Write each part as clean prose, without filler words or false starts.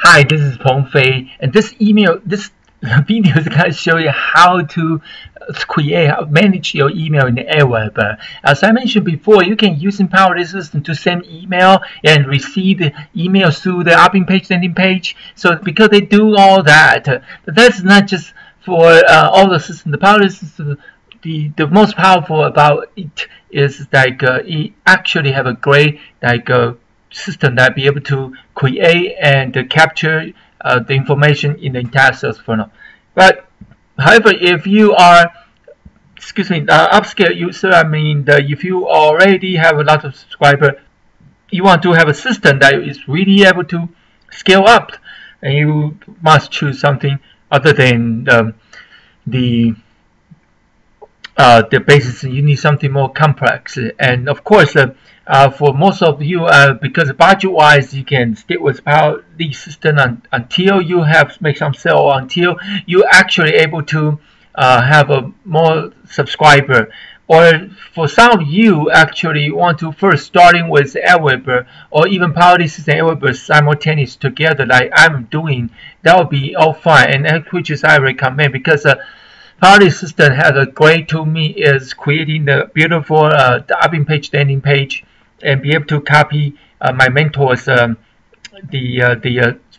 Hi, this is Peng Fei, and this video is going to show you how to manage your email in Aweber. As I mentioned before, you can use Power Assistant to send email and receive the email through the Aweber page landing page. So because they do all that, but that's not just for all the systems. The Power Assistant, the most powerful about it is like it actually have a great system that be able to create and capture the information in the entire sales funnel. But however, if you are upscale user, if you already have a lot of subscribers, you want to have a system that is really able to scale up, and you must choose something other than the basis. You need something more complex, and of course for most of you, because budget-wise, you can stick with Power System until you have make some sale, until you actually able to have a more subscriber. Or for some of you actually want to first starting with Aweber or even Power System and Aweber simultaneous together, like I'm doing, that would be all fine, and which is I recommend, because Power System has a great to me is creating the beautiful the Aweber page landing page, and be able to copy my mentor's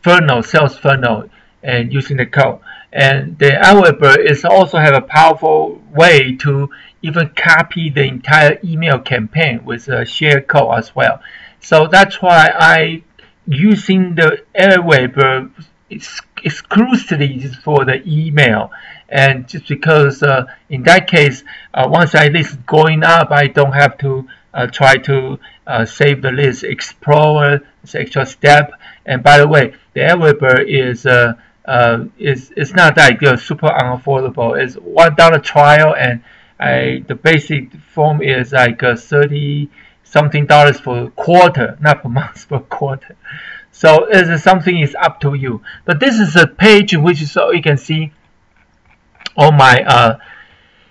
funnel, sales funnel, and using the code. And the Aweber is also have a powerful way to even copy the entire email campaign with a shared code as well. So that's why I using the Aweber exclusively for the email. And just because in that case, once I list going up, I don't have to try to save the list, explore this extra step. And by the way, the Aweber is not like super unaffordable. It's $1 trial, and the basic form is like $30 something for a quarter, not per month, per quarter. So it's something is up to you. But this is a page in which so you can see all my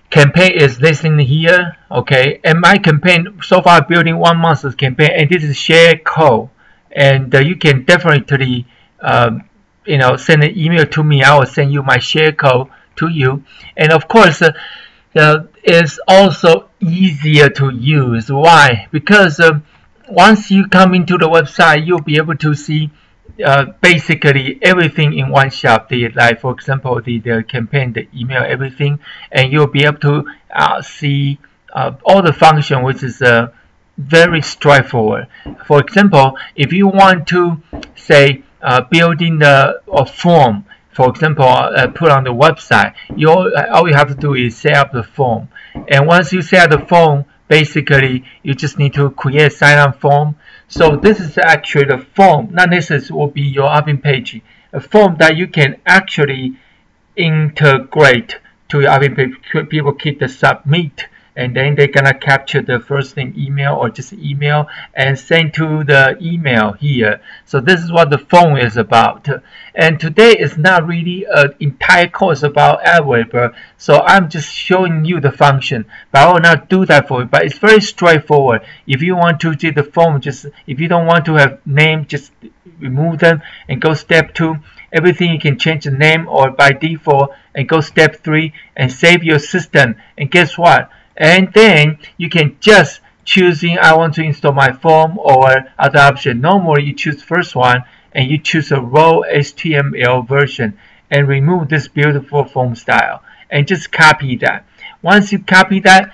campaign is listed here, okay? And my campaign so far building 1 month of campaign, and this is shared code, and you can definitely send an email to me. I will send you my share code to you, and of course it's also easier to use. Why? Because once you come into the website, you'll be able to see basically everything in one shop. Like for example, the campaign, the email, everything, and you'll be able to see all the function, which is very straightforward. For example, if you want to say building a form, for example, put on the website, all you have to do is set up the form, and once you set up the form, basically you just need to create a sign-up form. So this is actually the form, not necessarily will be your Aweber page, a form that you can actually integrate to your Aweber page. People click the submit, and then they're gonna capture the first name email or just email and send to the email here. So this is what the form is about. And today is not really an entire course about Aweber, so I'm just showing you the function, but I will not do that for you. But it's very straightforward. If you want to do the form, if you don't want to have name, just remove them and go step 2. Everything you can change the name or by default, and go step 3 and save your system. And guess what? And then you can just choosing I want to install my form or other option. Normally you choose first one, and you choose a raw HTML version and remove this beautiful form style and just copy that. Once you copy that,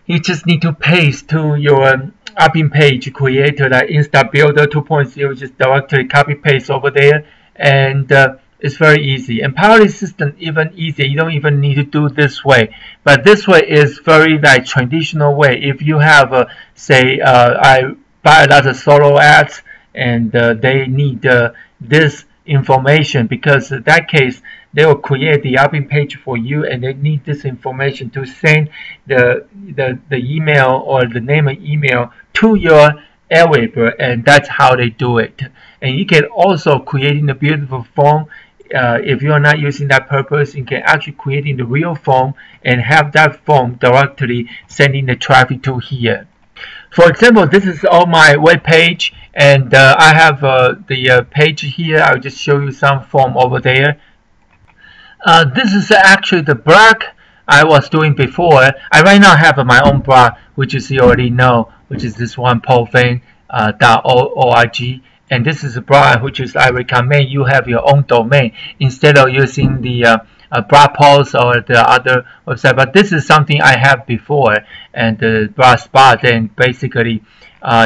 you just need to paste to your Aweber page creator, like Insta Builder 2.0. Just directly copy paste over there, and it's very easy. And Power System even easier. You don't even need to do this way, but this way is very like traditional way. If you have say I buy a lot of solo ads, and they need this information, because in that case they will create the Aweber page for you, and they need this information to send the email or the name of email to your Aweber, and that's how they do it. And you can also creating the beautiful form. If you are not using that purpose, you can actually creating the real form and have that form directly sending the traffic to here. For example, this is on my web page, And I have the page here. I'll just show you some form over there. This is actually the blog I was doing before. I right now have my own blog, which is you already know, which is this one, polfan.org. And this is a blog which is I recommend you have your own domain instead of using the blog post or the other website. But this is something I have before, and the blog spot. And basically,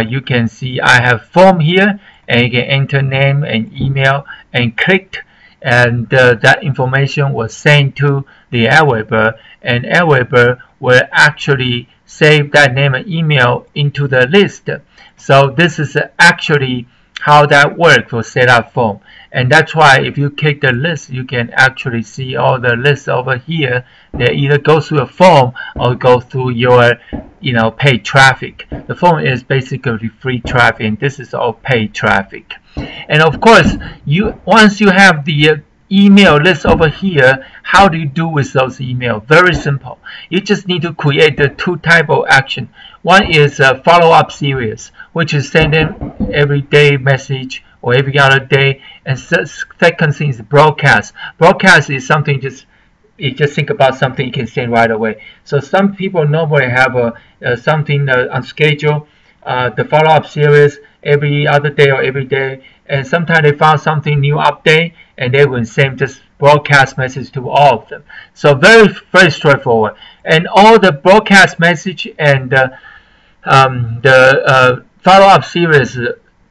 you can see I have form here, and you can enter name and email and click, and that information was sent to the Aweber, and Aweber will actually save that name and email into the list. So this is actually how that works for setup form. And that's why if you click the list, you can actually see all the lists over here. They either go through a form or go through your paid traffic. The form is basically free traffic, and this is all paid traffic. And of course, once you have the email list over here, how do you do with those emails? Very simple. You just need to create the two type of action. One is a follow-up series, which is sending every day message or every other day. And second thing is broadcast. Broadcast is something you just think about something you can send right away. So some people normally have something on schedule, the follow-up series every other day or every day, and sometimes they found something new update, and they will send just broadcast message to all of them. So very straightforward. And all the broadcast message and the follow-up series,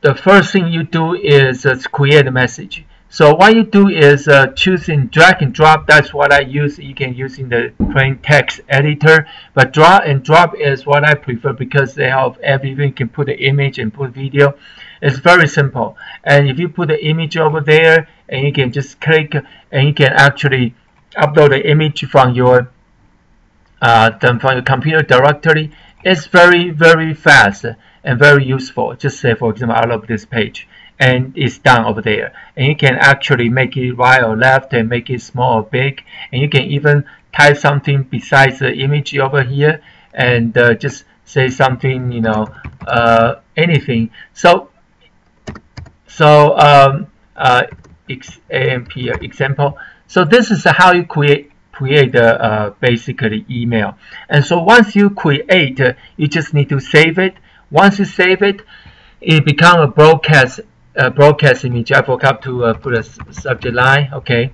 the first thing you do is create a message. So what you do is choosing drag and drop. That's what I use. You can use in the plain text editor, but drag and drop is what I prefer because they have everything. You can put the image and put video. It's very simple. And if you put the image over there, and you can just click, and you can actually upload the image from your computer directory. It's very fast and very useful. Just say, for example, I love this page, and it's done over there. And you can actually make it right or left and make it small or big. And you can even type something besides the image over here and just say something, anything. So example. So this is how you create basically email. And so once you create, you just need to save it. Once you save it, it becomes a broadcast image. I forgot to put a subject line. Okay,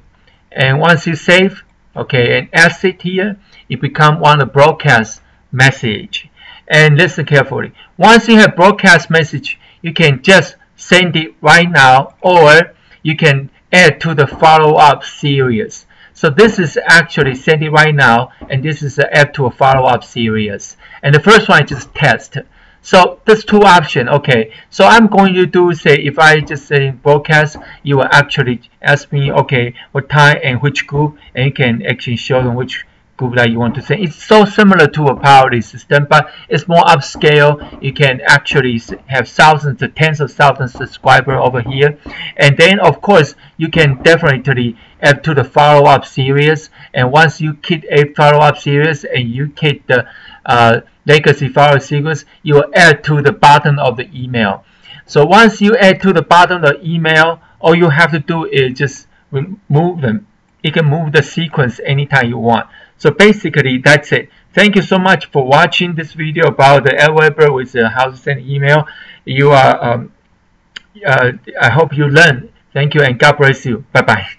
and once you save, okay, and exit here, it becomes one of broadcast message. And listen carefully. Once you have broadcast message, you can just send it right now, or you can add to the follow-up series. So this is actually send it right now, and this is add to a follow-up series. And the first one is just test. So there's two options. Okay, so I'm going to do, say, if I just say broadcast, you will actually ask me, okay, what time and which group, and you can actually show them which group that you want to send. It's so similar to a Powerly system, but it's more upscale. You can actually have thousands to tens of thousands of subscribers over here. And then, of course, you can definitely add to the follow-up series. And once you keep a follow-up series and you keep the legacy follow-up series, you will add to the bottom of the email. So once you add to the bottom of the email, all you have to do is just remove them. You can move the sequence anytime you want. So basically, that's it. Thank you so much for watching this video about the Aweber with how to send email. I hope you learned. Thank you, and God bless you. Bye-bye.